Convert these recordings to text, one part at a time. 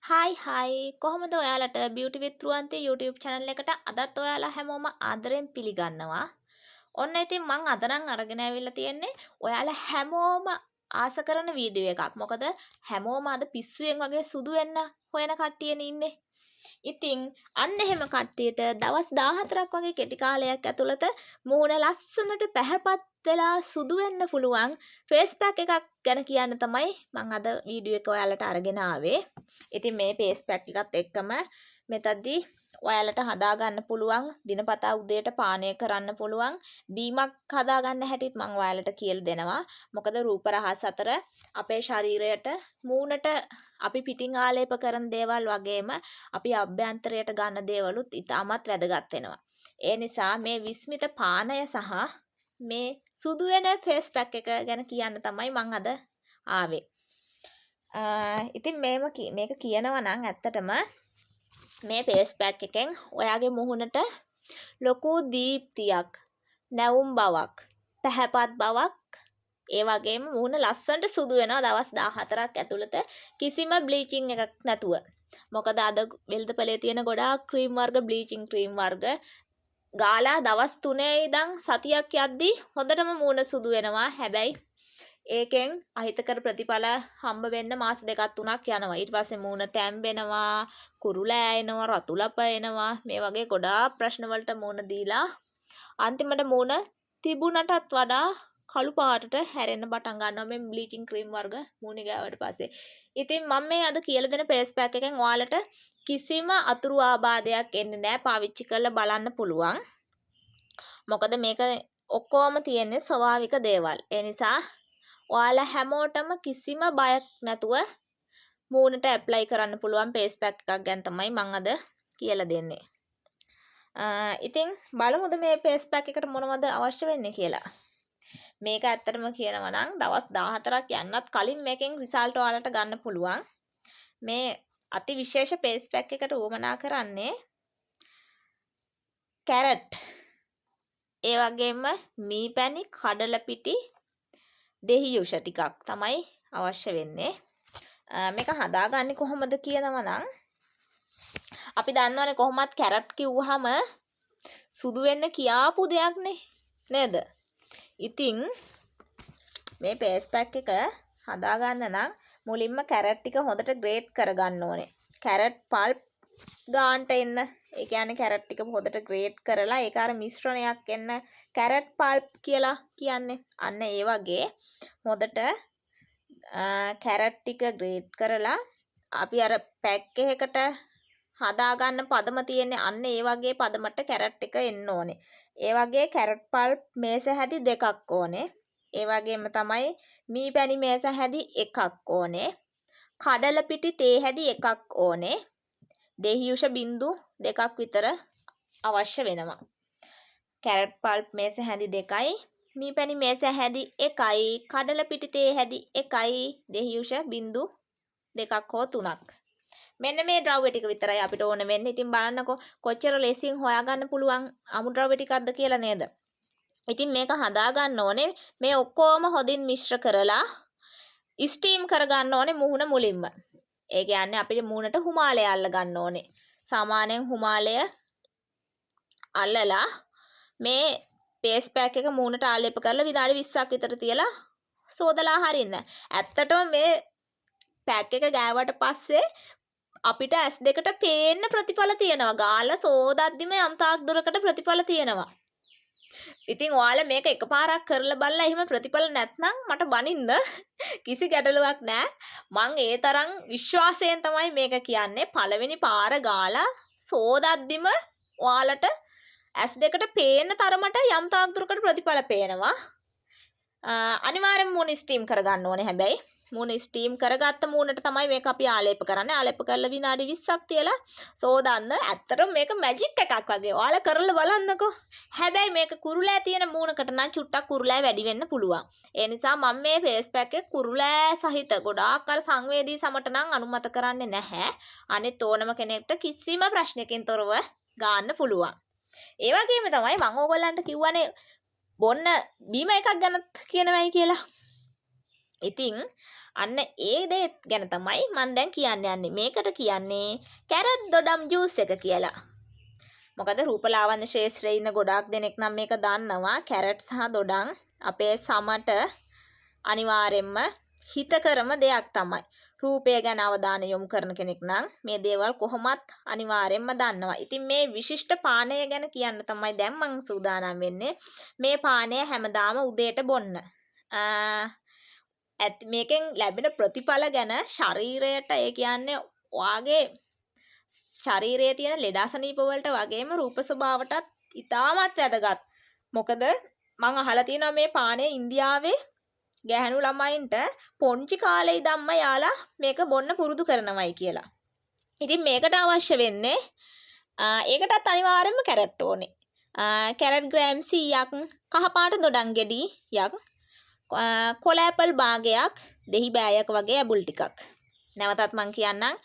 හයි කොහොමද ඔයාලට beauty විත් රුවන්ති YouTube channel එකට අදත් ඔයාලා හැමෝම ආදරෙන් පිළිගන්නවා. ඔන්න ඉතින් මං අද නම් අරගෙන ඇවිල්ලා තියෙන්නේ ඔයාලා හැමෝම ආස කරන වීඩියෝ එකක්. මොකද හැමෝම අද පිස්සුවෙන් වගේ සුදු වෙන්න හොයන කට්ටියනේ ඉන්නේ. ඉතින් අන්න එහෙම කට්ටියට දවස් 14ක් වගේ කෙටි කාලයක් ඇතුළත මූණ ලස්සනට පැහැපත් වෙලා සුදු වෙන්න පුළුවන් ෆේස් පැක් එකක් ගැන කියන්න තමයි මම අද වීඩියෝ එක ඔයාලට අරගෙන ආවේ. ඉතින් මේ ෆේස් පැක් එකත් එක්කම මෙතනදී ඔයාලට හදා ගන්න පුළුවන් දිනපතා උදේට පානය කරන්න පුළුවන් බීමක් හදා ගන්න හැටිත් මම ඔයාලට කියලා දෙනවා. මොකද රූප රහස් අතර අපේ ශරීරයට මූණට අපි පිටින් ආලේප කරන දේවල් වගේම අපි අභ්‍යන්තරයට ගන්න දේවලුත් ඉතාමත් වැදගත් වෙනවා. ඒ නිසා මේ විස්මිත පානය සහ මේ සුදු වෙන ෆේස් පැක් එක ගැන කියන්න තමයි මම අද ආවේ. ඉතින් මේක කියනවා නම් ඇත්තටම මේ ෆේස් පැක් එකෙන් ඔයාගේ මුහුණට ලොකු දීප්තියක්, නැවුම් බවක්, පැහැපත් බවක්, ඒ වගේම මුහුණ ලස්සනට සුදු වෙනවා දවස් 14ක් ඇතුළත කිසිම බ්ලීචින් එකක් නැතුව. මොකද අද වෙළඳපොලේ තියෙන ගොඩාක් ක්‍රීම් වර්ග, බ්ලීචින් ක්‍රීම් වර්ග ගාලා දවස් 3 ඉඳන් සතියක් යද්දි හොඳටම මූණ සුදු වෙනවා. හැබැයි ඒකෙන් අහිතකර ප්‍රතිඵල හම්බ වෙන්න මාස 2ක් 3ක් යනවා. ඊට පස්සේ මූණ තැම්බෙනවා, කුරුලෑ එනවා, රතුලප එනවා. මේ වගේ ගොඩාක් ප්‍රශ්න වලට මූණ දීලා අන්තිමට මූණ තිබුණටත් වඩා කළු පාටට හැරෙන්න පටන් ගන්නවා මේ බ්ලීචින් ක්‍රීම් වර්ග මූණේ ගාවට පස්සේ. ඉතින් මම මේ අද කියලා දෙන ෆේස් පැක් එකෙන් ඔයාලට කිසිම අතුරු ආබාධයක් එන්නේ නැහැ. පාවිච්චි කරලා බලන්න පුළුවන්. මොකද මේක ඔක්කොම තියෙන්නේ ස්වභාවික දේවල්. ඒ නිසා ඔයාලා හැමෝටම කිසිම බයක් නැතුව මූණට ඇප්ලයි කරන්න පුළුවන් ෆේස් පැක් එකක් ගැන තමයි මම අද කියලා දෙන්නේ. ඉතින් බලමුද මේ ෆේස් පැක් එකට මොනවද අවශ්‍ය වෙන්නේ කියලා. මේක ඇත්තටම කියනවා නම් දවස් 14ක් යන්නත් කලින් මේකෙන් රිසල්ට් ඔයාලට ගන්න පුළුවන්. මේ අති විශේෂ ෆේස් පැක් එකට උවමනා කරන්නේ කැරට්, ඒ වගේම මී පැණි, කඩල පිටි, දෙහි යුෂ ටිකක් තමයි අවශ්‍ය වෙන්නේ. මේක හදාගන්නේ කොහොමද කියනවා නම් අපි දන්නවනේ කොහොමත් කැරට් කිව්වහම සුදු වෙන්න කියාපු දෙයක් නේද? ඉතින් මේ ෆේස් පැක් එක හදාගන්න නම් මුලින්ම කැරට් ටික හොඳට ග්‍රේට් කරගන්න ඕනේ. කැරට් පල්ප් ගාන්ට එන්න. ඒ කියන්නේ කැරට් ටික හොඳට ග්‍රේට් කරලා ඒක අර මිශ්‍රණයක් එන්න කැරට් පල්ප් කියලා කියන්නේ. අන්න ඒ වගේ හොඳට කැරට් ටික ග්‍රේට් කරලා අපි අර පැක් එකකට හදාගන්න පදම තියෙන්නේ අන්න ඒ වගේ පදමට කැරට් එක එන්න ඕනේ. ඒ වගේ කැරට් පල්ප් මේස හැදි 2ක් ඕනේ. ඒ වගේම තමයි මී පැණි මේස හැදි 1ක් ඕනේ. කඩල පිටි තේ හැදි 1ක් ඕනේ. දෙහි යුෂ බින්දු 2ක් විතර අවශ්‍ය වෙනවා. කැරට් පල්ප් මේස හැදි 2යි, මී පැණි මේස හැදි 1යි, කඩල පිටි තේ හැදි 1යි, දෙහි යුෂ බින්දු 2ක් හෝ 3ක්. මෙන්න මේ ද්‍රව්‍ය ටික විතරයි අපිට ඕන වෙන්නේ. ඉතින් බලන්නකෝ කොච්චර ලේසියෙන් හොයාගන්න පුළුවන් අමුද්‍රව්‍ය ටිකක්ද කියලා නේද? ඉතින් මේක හදා ගන්න ඕනේ මේ ඔක්කොම හොදින් මිශ්‍ර කරලා ස්ටීම් කරගන්න ඕනේ මුහුණ මුලින්ම. ඒ කියන්නේ අපිට මූණට හුමාලය අල්ල ගන්න ඕනේ. සාමාන්‍යයෙන් හුමාලය අල්ලලා මේ ෆේස් පැක් එක මූණට ආලේප කරලා විනාඩි 20ක් විතර තියලා සෝදලා හරින්න. ඇත්තටම මේ පැක් එක ගෑවට පස්සේ අපිට S2ට පේන්න ප්‍රතිඵල තියෙනවා. ගාලා සෝදද්දිම යම් තාක් දුරකට ප්‍රතිඵල තියෙනවා. ඉතින් ඔයාලා මේක එකපාරක් කරලා බලලා එහෙම ප්‍රතිඵල නැත්නම් මට බනින්න කිසි ගැටලුවක් නැහැ. මං ඒ තරම් විශ්වාසයෙන් තමයි මේක කියන්නේ. පළවෙනි පාර ගාලා සෝදද්දිම ඔයාලට S2ට පේන්න තරමට යම් තාක් දුරකට ප්‍රතිඵල පේනවා. අනිවාර්යෙන් මූණ ස්ටීම් කරගන්න ඕනේ හැබැයි. මූණ ස්ටීම් කරගත්ත මූණට තමයි මේක අපි ආලේප කරන්නේ. ආලේප කරලා විනාඩි 20ක් තියලා සෝදන්න. ඇත්තටම මේක මැජික් එකක් වගේ. ඔයාලා කරලා බලන්නකෝ. හැබැයි මේක කුරුලෑ තියෙන මූණකට නම් චුට්ටක් කුරුලෑ වැඩි වෙන්න පුළුවන්. ඒ නිසා මම මේ ෆේස් පැක් එක කුරුලෑ සහිත ගොඩාක් අර සංවේදී සමට නම් අනුමත කරන්නේ නැහැ. අනිත් ඕනම කෙනෙක්ට කිසිම ප්‍රශ්නකින් තොරව ගන්න පුළුවන්. ඒ වගේම තමයි මම ඕගොල්ලන්ට කිව්වනේ බොන්න බීම එකක් ගැන කියනවයි කියලා. ඉතින් අන්න ඒ දේ ගැන තමයි මම දැන් කියන්න යන්නේ. මේකට කියන්නේ කැරට් දොඩම් ජූස් එක කියලා. මොකද රූපලාවන්‍ය ශාස්ත්‍රයේ ඉන්න ගොඩාක් දෙනෙක් නම් මේක දන්නවා. කැරට් සහ දොඩම් අපේ සමට අනිවාර්යෙන්ම හිතකරම දෙයක් තමයි. රූපය ගැන අවධානය යොමු කරන කෙනෙක් නම් මේ දේවල් කොහොමත් අනිවාර්යෙන්ම දන්නවා. ඉතින් මේ විශිෂ්ට පානය ගැන කියන්න තමයි දැන් මම සූදානම් වෙන්නේ. මේ පානය හැමදාම උදේට බොන්න. මේකෙන් ලැබෙන ප්‍රතිඵල ගැන ශරීරයට ඒ කියන්නේ ඔයාගේ ශරීරයේ තියෙන ලෙඩාසනීප වලට වගේම රූප ස්වභාවටත් ඉතාමත් වැදගත්. මොකද මම අහලා තියෙනවා මේ පානය ඉන්දියාවේ ගැහැණු ළමයින්ට පොන්චි කාලේ ඉඳන්ම යාලා මේක බොන්න පුරුදු කරනවයි කියලා. ඉතින් මේකට අවශ්‍ය වෙන්නේ ඒකටත් අනිවාර්යයෙන්ම කැරට් ඕනේ. කැරට් ග්‍රෑම් 100ක්, කහපාට දොඩම් ගෙඩියක්, කොළ ඇපල් භාගයක්, දෙහි බෑයක් වගේ ඇඹුල් ටිකක්. නැවතත් මම කියන්නම්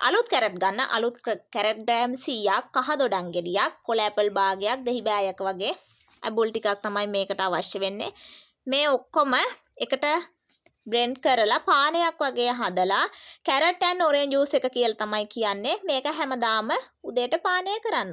අලුත් කැරට් ගන්න. අලුත් කැරට් ග්‍රෑම් 100ක්, කහ දොඩම් ගෙඩියක්, කොළ ඇපල් භාගයක්, දෙහි බෑයක් වගේ ඇඹුල් ටිකක් තමයි මේකට අවශ්‍ය වෙන්නේ. මේ ඔක්කොම එකට බ්ලෙන්ඩ් කරලා පානයක් වගේ හදලා කැරට් ඇන් ඔරෙන්ජ් ජූස් එක කියලා තමයි කියන්නේ. මේක හැමදාම උදේට පානය කරන්න.